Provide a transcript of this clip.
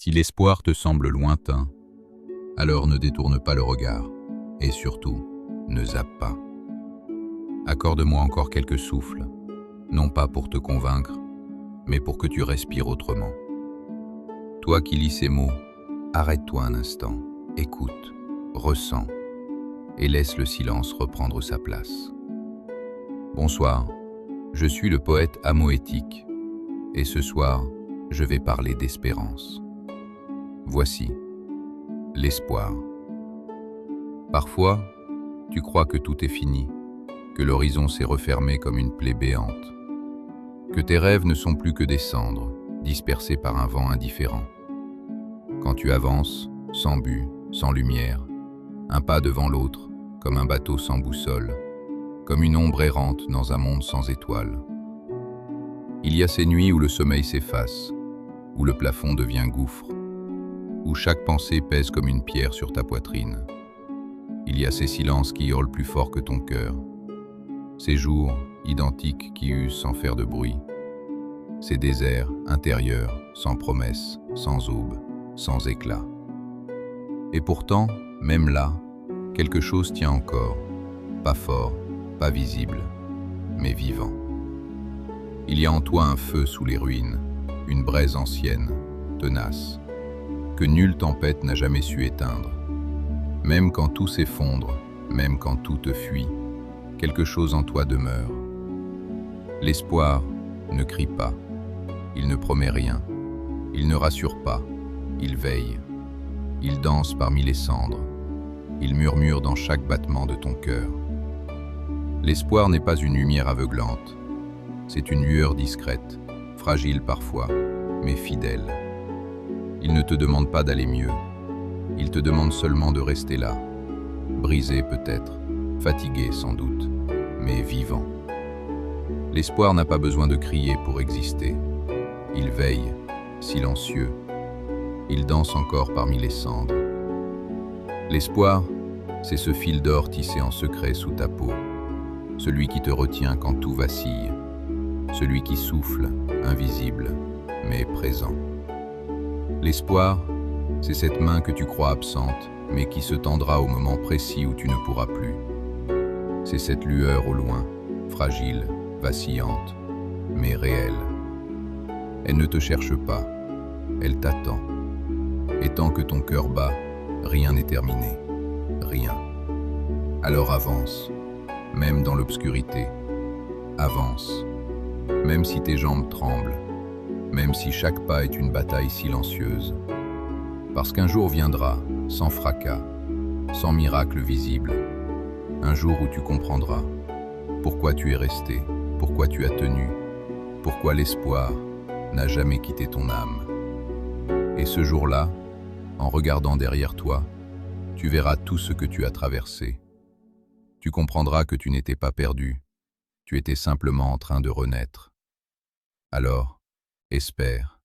Si l'espoir te semble lointain, alors ne détourne pas le regard et surtout, ne zappe pas. Accorde-moi encore quelques souffles, non pas pour te convaincre, mais pour que tu respires autrement. Toi qui lis ces mots, arrête-toi un instant, écoute, ressens et laisse le silence reprendre sa place. Bonsoir, je suis le poète amoétique et ce soir, je vais parler d'espérance. Voici l'espoir. Parfois, tu crois que tout est fini, que l'horizon s'est refermé comme une plaie béante, que tes rêves ne sont plus que des cendres, dispersées par un vent indifférent. Quand tu avances, sans but, sans lumière, un pas devant l'autre, comme un bateau sans boussole, comme une ombre errante dans un monde sans étoiles. Il y a ces nuits où le sommeil s'efface, où le plafond devient gouffre, où chaque pensée pèse comme une pierre sur ta poitrine. Il y a ces silences qui hurlent plus fort que ton cœur, ces jours identiques qui usent sans faire de bruit, ces déserts intérieurs, sans promesse, sans aube, sans éclat. Et pourtant, même là, quelque chose tient encore, pas fort, pas visible, mais vivant. Il y a en toi un feu sous les ruines, une braise ancienne, tenace, que nulle tempête n'a jamais su éteindre. Même quand tout s'effondre, même quand tout te fuit, quelque chose en toi demeure. L'espoir ne crie pas, il ne promet rien, il ne rassure pas, il veille, il danse parmi les cendres, il murmure dans chaque battement de ton cœur. L'espoir n'est pas une lumière aveuglante, c'est une lueur discrète, fragile parfois, mais fidèle. Il ne te demande pas d'aller mieux, il te demande seulement de rester là, brisé peut-être, fatigué sans doute, mais vivant. L'espoir n'a pas besoin de crier pour exister. Il veille, silencieux. Il danse encore parmi les cendres. L'espoir, c'est ce fil d'or tissé en secret sous ta peau, celui qui te retient quand tout vacille, celui qui souffle, invisible, mais présent. L'espoir, c'est cette main que tu crois absente, mais qui se tendra au moment précis où tu ne pourras plus. C'est cette lueur au loin, fragile, vacillante, mais réelle. Elle ne te cherche pas, elle t'attend. Et tant que ton cœur bat, rien n'est terminé, rien. Alors avance, même dans l'obscurité, avance, même si tes jambes tremblent, même si chaque pas est une bataille silencieuse. Parce qu'un jour viendra, sans fracas, sans miracle visible, un jour où tu comprendras pourquoi tu es resté, pourquoi tu as tenu, pourquoi l'espoir n'a jamais quitté ton âme. Et ce jour-là, en regardant derrière toi, tu verras tout ce que tu as traversé. Tu comprendras que tu n'étais pas perdu, tu étais simplement en train de renaître. Alors, espère.